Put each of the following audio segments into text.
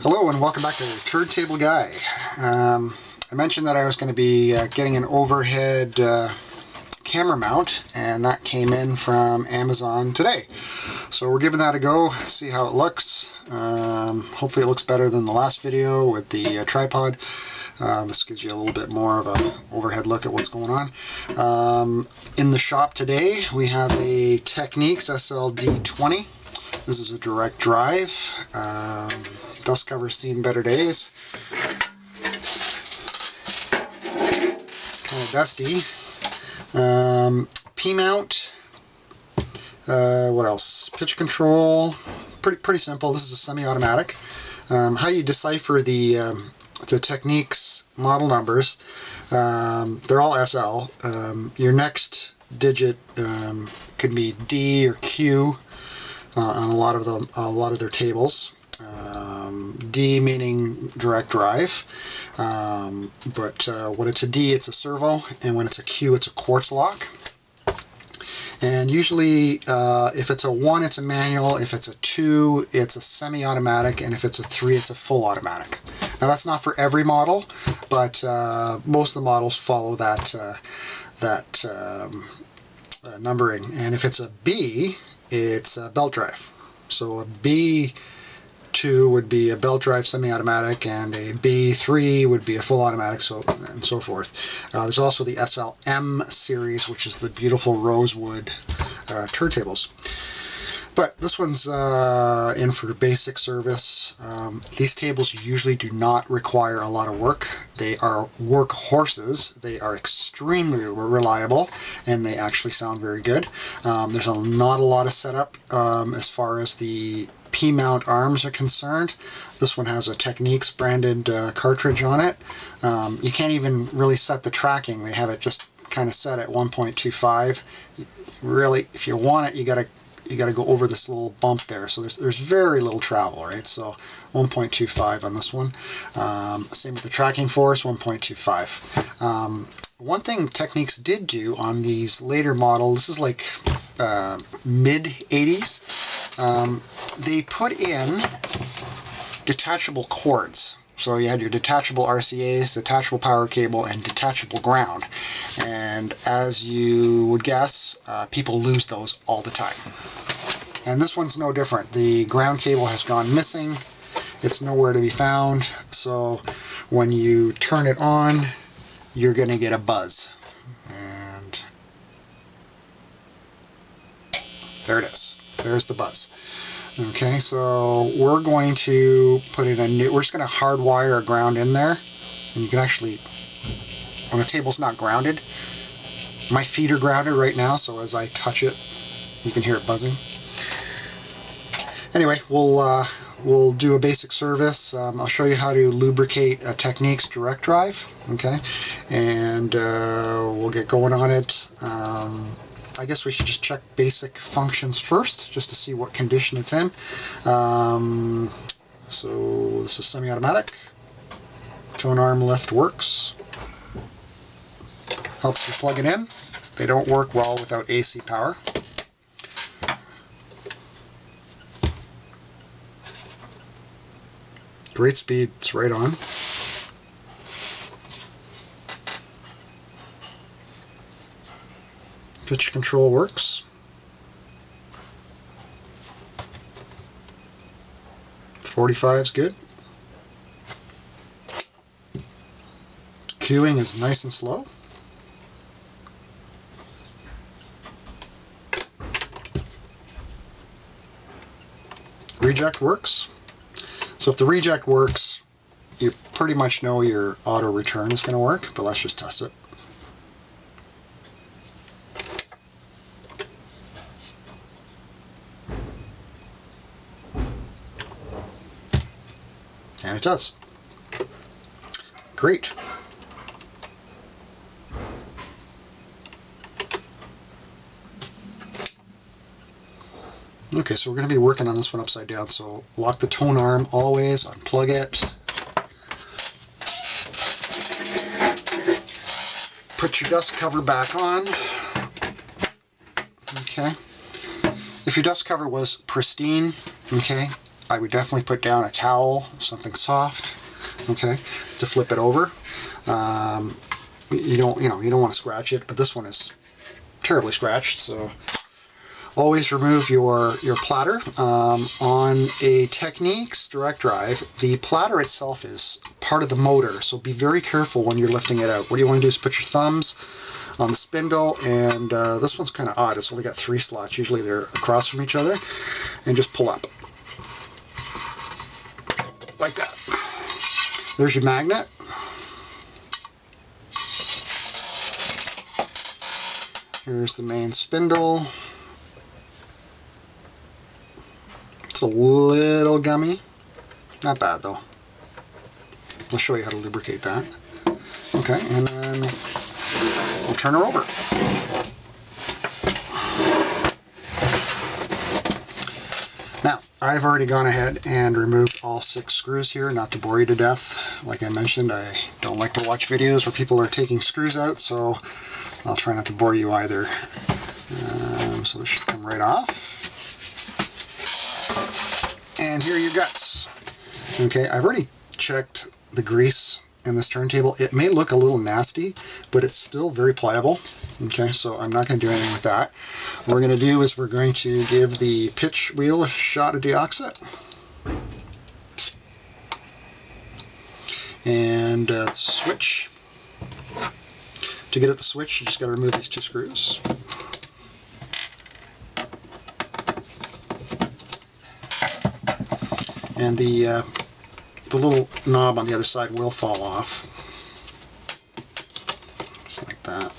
Hello and welcome back to Turntable Guy. I mentioned that I was going to be getting an overhead camera mount, and that came in from Amazon today. So we're giving that a go, see how it looks. Hopefully it looks better than the last video with the tripod. This gives you a little bit more of an overhead look at what's going on. In the shop today we have a Technics SL-D20. This is a direct drive. Dust cover's seen better days. Kind of dusty. P-mount. What else? Pitch control. Pretty simple. This is a semi-automatic. How you decipher the Technics model numbers? They're all SL. Your next digit could be D or Q on a lot of their tables. D meaning direct drive, but when it's a D it's a servo, and when it's a Q it's a quartz lock. And usually if it's a 1 it's a manual, if it's a 2 it's a semi-automatic, and if it's a 3 it's a full automatic. Now that's not for every model, but most of the models follow that numbering. And if it's a B it's a belt drive. So a B2 would be a belt drive semi-automatic, and a B3 would be a full automatic, and so forth. There's also the SLM series, which is the beautiful rosewood turntables. But this one's in for basic service. These tables usually do not require a lot of work. They are workhorses. They are extremely reliable, and they actually sound very good. There's not a lot of setup as far as the P-mount arms are concerned. This one has a Technics branded cartridge on it. You can't even really set the tracking. They have it just kind of set at 1.25. Really, if you want it, you got to go over this little bump there. So there's very little travel, right? So 1.25 on this one. Same with the tracking force, 1.25. One thing Technics did do on these later models, this is like mid 80s, they put in detachable cords. So you had your detachable RCAs, detachable power cable, and detachable ground. And as you would guess, people lose those all the time. And this one's no different. The ground cable has gone missing. It's nowhere to be found. So when you turn it on, you're going to get a buzz. And there it is. There's the buzz. Okay, so we're going to put in we're just going to hardwire a ground in there. And you can actually, when the table's not grounded, my feet are grounded right now, so as I touch it, you can hear it buzzing. Anyway, we'll do a basic service. I'll show you how to lubricate a Technics direct drive, okay? And we'll get going on it. I guess we should just check basic functions first, just to see what condition it's in. So this is semi-automatic. Tone arm lift works. Helps you plug it in. They don't work well without AC power. Great speed, it's right on. Pitch control works. 45 is good. Queuing is nice and slow. Reject works. So if the reject works, you pretty much know your auto return is going to work, but let's just test it. And it does. Great. Okay, so we're going to be working on this one upside down. So lock the tone arm always, unplug it. Put your dust cover back on. Okay. If your dust cover was pristine, okay, I would definitely put down a towel, something soft, okay, to flip it over. You don't want to scratch it, but this one is terribly scratched, so always remove your platter. On a Technics direct drive, the platter itself is part of the motor, so be very careful when you're lifting it out. What you want to do is put your thumbs on the spindle, and this one's kind of odd. It's only got 3 slots. Usually they're across from each other, and just pull up like that. There's your magnet. Here's the main spindle. It's a little gummy. Not bad though. I'll show you how to lubricate that. Okay, and then we'll turn her over. Now, I've already gone ahead and removed all 6 screws here, not to bore you to death. Like I mentioned, I don't like to watch videos where people are taking screws out, so I'll try not to bore you either. So this should come right off. And here are your guts. Okay, I've already checked the grease in this turntable. It may look a little nasty, but it's still very pliable. Okay, so I'm not going to do anything with that. What we're going to do is we're going to give the pitch wheel a shot of deoxit. And switch. To get at the switch, you just got to remove these 2 screws. And the little knob on the other side will fall off. Just like that.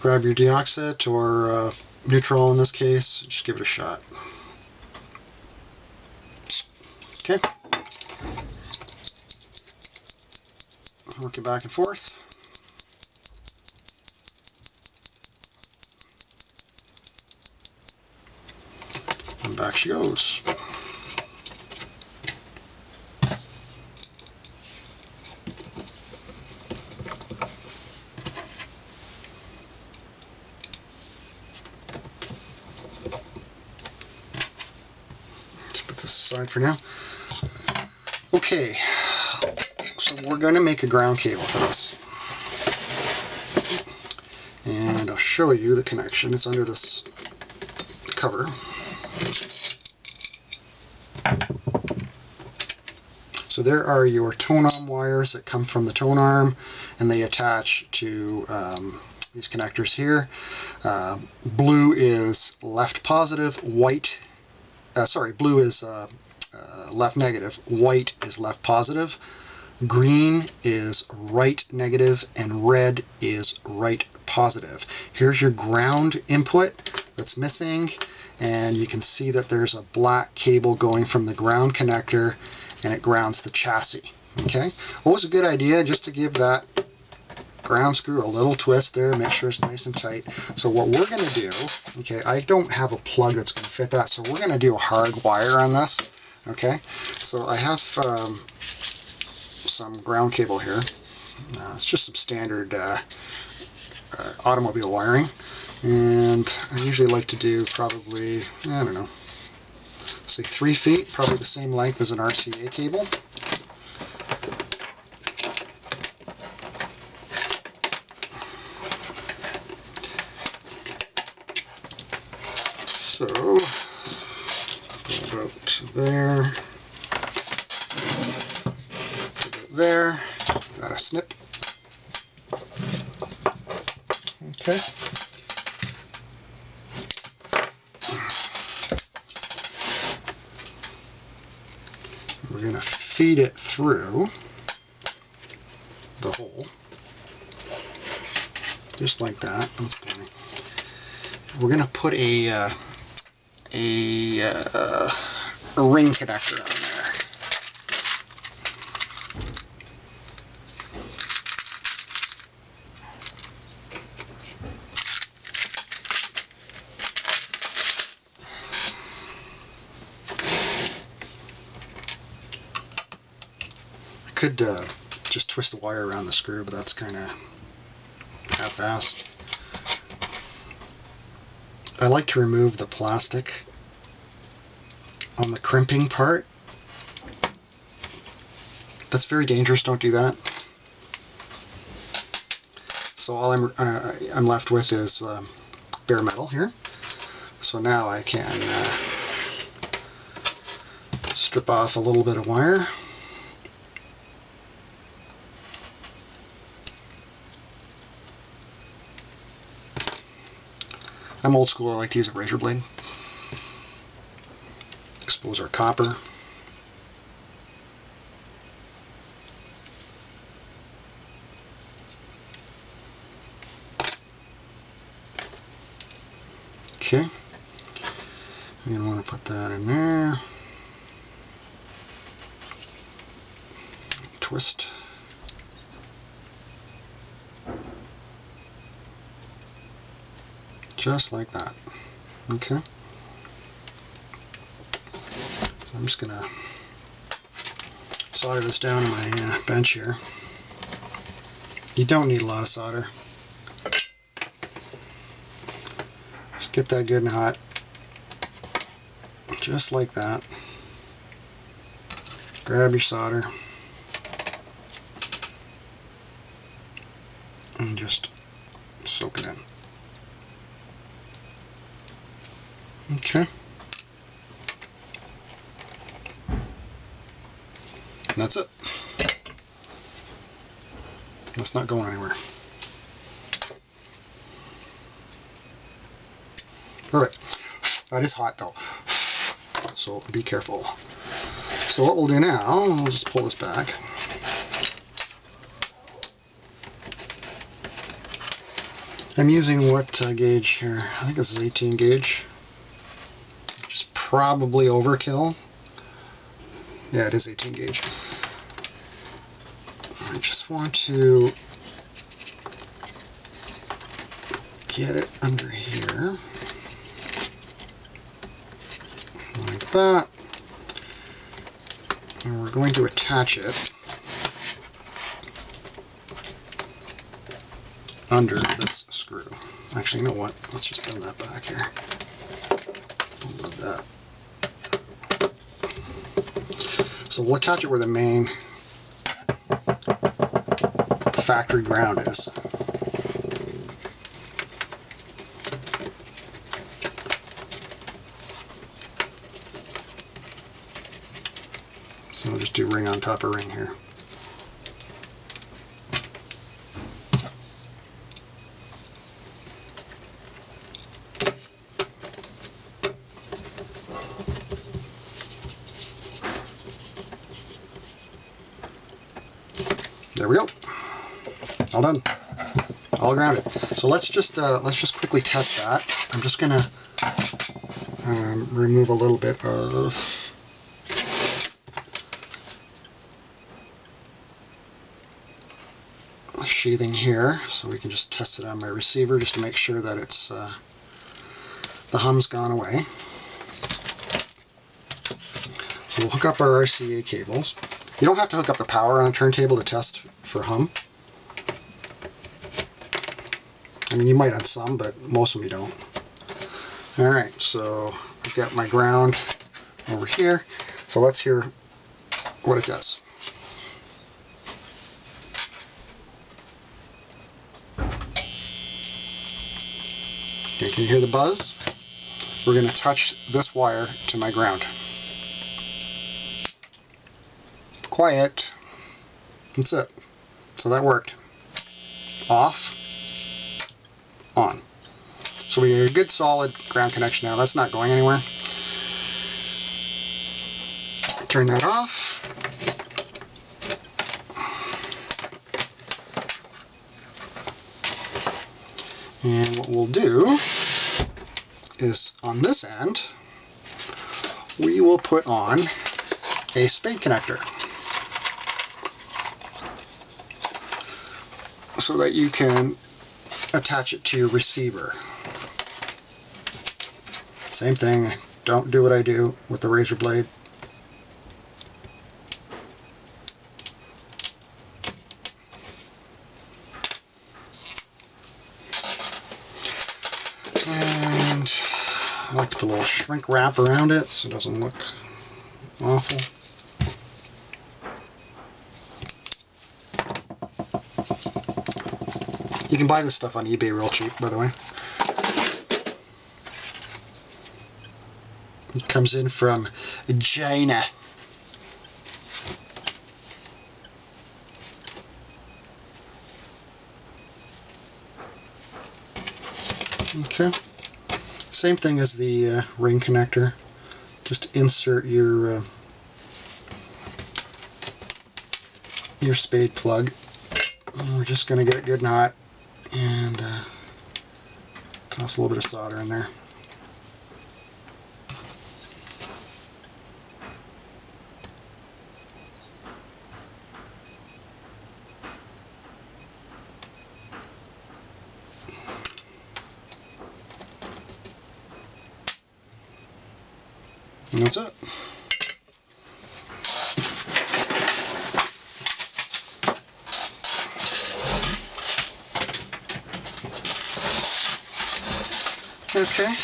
Grab your deoxit or neutral in this case, just give it a shot. Okay. Work it back and forth. And back she goes. Aside for now. Okay, so we're going to make a ground cable for this. And I'll show you the connection. It's under this cover. So there are your tone arm wires that come from the tone arm, and they attach to these connectors here. Blue is left positive, white blue is left negative, white is left positive, green is right negative, and red is right positive. Here's your ground input that's missing, and you can see that there's a black cable going from the ground connector, and it grounds the chassis. Okay, always a good idea just to give that ground screw a little twist there, make sure it's nice and tight. So what we're going to do, okay, I don't have a plug that's going to fit that, so we're going to do a hard wire on this. Okay, so I have some ground cable here. It's just some standard automobile wiring, and I usually like to do probably, I don't know, say 3 feet, probably the same length as an RCA cable. So, about there, there, got a snip. Okay. We're going to feed it through the hole, just like that. That's plenty. We're going to put a ring connector on there. I could just twist the wire around the screw, but that's kind of half-assed. I like to remove the plastic on the crimping part. That's very dangerous. Don't do that. So all I'm left with is bare metal here. So now I can strip off a little bit of wire. I'm old school. I like to use a razor blade. Expose our copper. Okay, I'm going to want to put that in there. Twist. Just like that. Okay. So I'm just going to solder this down on my bench here. You don't need a lot of solder. Just get that good and hot. Just like that. Grab your solder. And just soak it in. Okay. And that's it. That's not going anywhere. Perfect. That is hot though, so be careful. So what we'll do now, we'll just pull this back. I'm using what gauge here? I think this is 18 gauge, which is probably overkill. Yeah, it is 18 gauge. I just want to get it under here. Like that. And we're going to attach it under this screw. Actually, you know what? Let's just bend that back here. We'll move that. So we'll attach it where the main factory ground is. So we'll just do ring on top of ring here. There we go. All done. All grounded. So let's just quickly test that. I'm just gonna remove a little bit of sheathing here, so we can just test it on my receiver just to make sure that it's the hum's gone away. So we'll hook up our RCA cables. You don't have to hook up the power on a turntable to test for hum. I mean, you might on some, but most of them you don't. Alright, so I've got my ground over here. So let's hear what it does. Okay, can you hear the buzz? We're going to touch this wire to my ground. Quiet. That's it. So that worked. Off. On. So we have a good solid ground connection now. That's not going anywhere. Turn that off. And what we'll do is on this end, we will put on a spade connector so that you can attach it to your receiver. Same thing, don't do what I do with the razor blade. And I like to put a little shrink wrap around it so it doesn't look Awful. You can buy this stuff on eBay real cheap, by the way. It comes in from China. Okay. Same thing as the ring connector. Just insert your spade plug. And we're just going to get it good and hot and toss a little bit of solder in there. And that's it. Okay.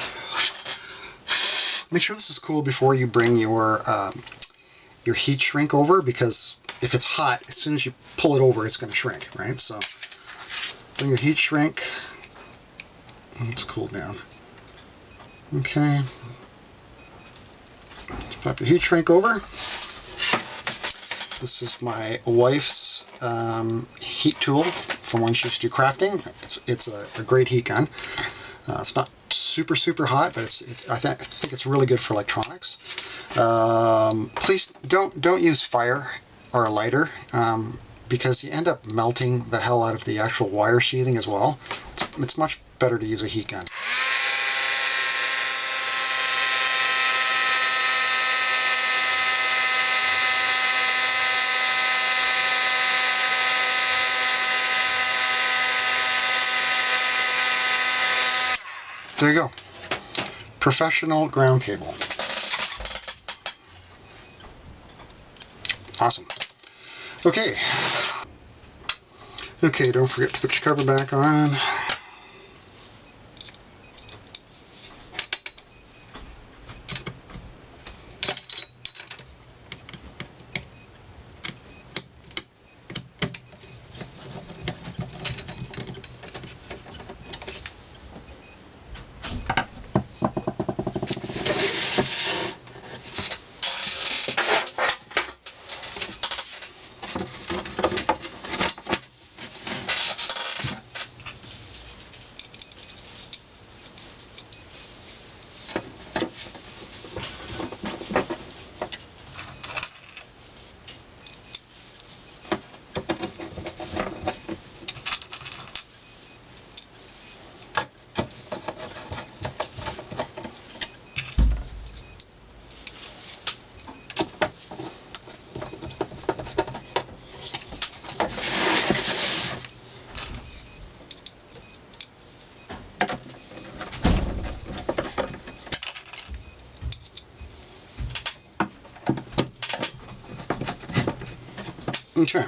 Make sure this is cool before you bring your heat shrink over, because if it's hot, as soon as you pull it over, it's going to shrink, right? So bring your heat shrink. Let's cool down. Okay. Pop your heat shrink over. This is my wife's heat tool from when she used to do crafting. It's a great heat gun. It's not super hot, but I think it's really good for electronics. Please don't use fire or a lighter, because you end up melting the hell out of the actual wire sheathing as well. It's much better to use a heat gun. There you go. Professional ground cable. Awesome. Okay. Okay, don't forget to put your cover back on. Okay.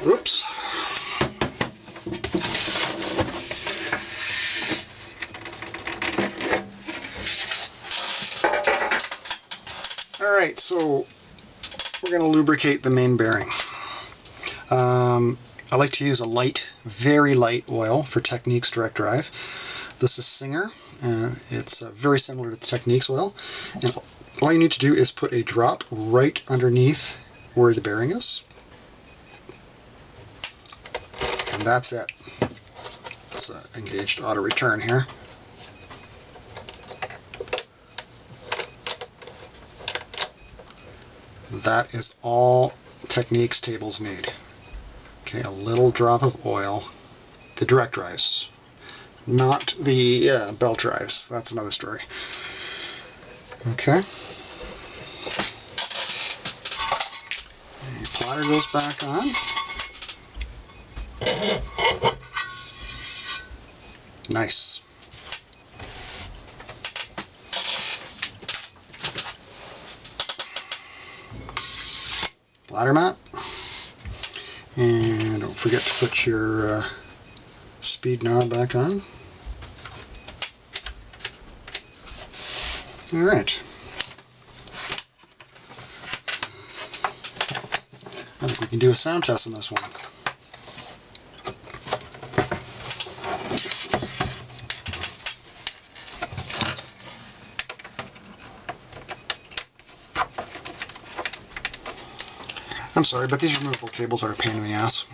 Oops. All right, so we're going to lubricate the main bearing. I like to use a light, very light oil for Technics direct drive. This is Singer. It's very similar to the Technics oil. And all you need to do is put a drop right underneath where the bearing is. And that's it. It's engaged auto return here. That is all Technics tables need. Okay, a little drop of oil. The direct drives, not the belt drives. That's another story. Okay. The plotter goes back on. Nice. Ladder mat. And don't forget to put your speed knob back on. Alright. I think we can do a sound test on this one. I'm sorry, but these removable cables are a pain in the ass.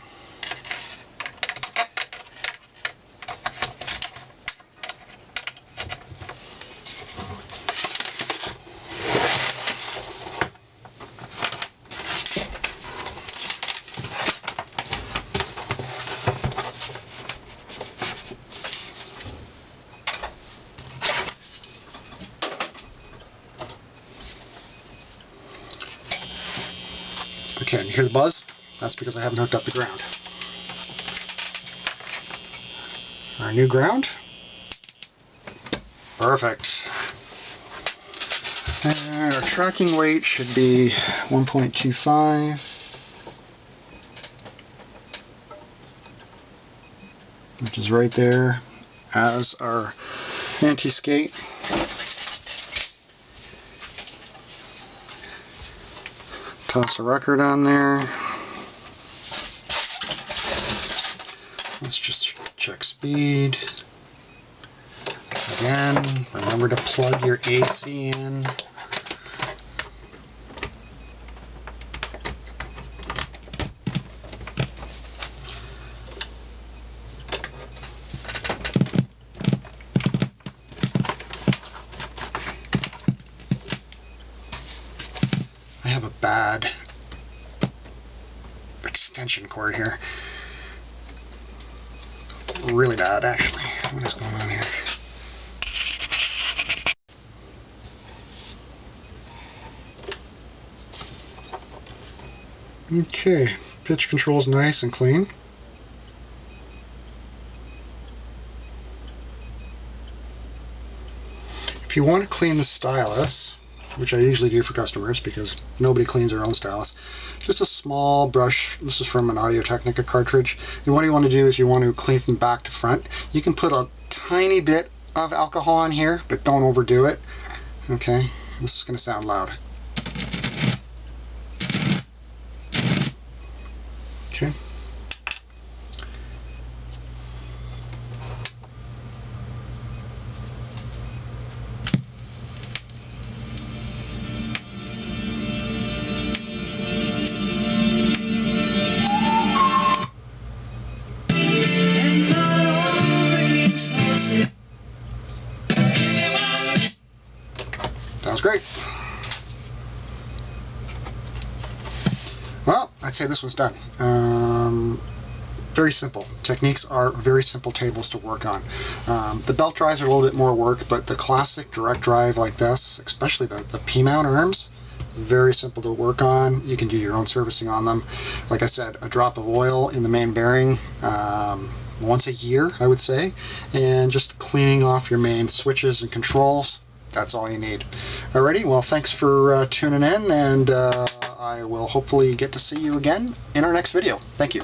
Okay, and you hear the buzz? That's because I haven't hooked up the ground. Our new ground. Perfect. And our tracking weight should be 1.25. Which is right there as our anti-skate. Toss a record on there. Let's just check speed. Again, remember to plug your AC in. I have a bad extension cord here. Really bad, actually. What is going on here? Okay, pitch control is nice and clean. If you want to clean the stylus, which I usually do for customers because nobody cleans their own stylus, just a small brush. This is from an Audio-Technica cartridge. And what you want to do is you want to clean from back to front. You can put a tiny bit of alcohol on here, but don't overdo it. Okay, this is going to sound loud. Okay. Sounds great. Well, I'd say this one's done. Very simple. Techniques are very simple tables to work on. The belt drives are a little bit more work, but the classic direct drive like this, especially the P-mount arms, very simple to work on. You can do your own servicing on them. Like I said, a drop of oil in the main bearing once a year, I would say, and just cleaning off your main switches and controls. That's all you need. Alrighty, well, thanks for tuning in, and I will hopefully get to see you again in our next video. Thank you.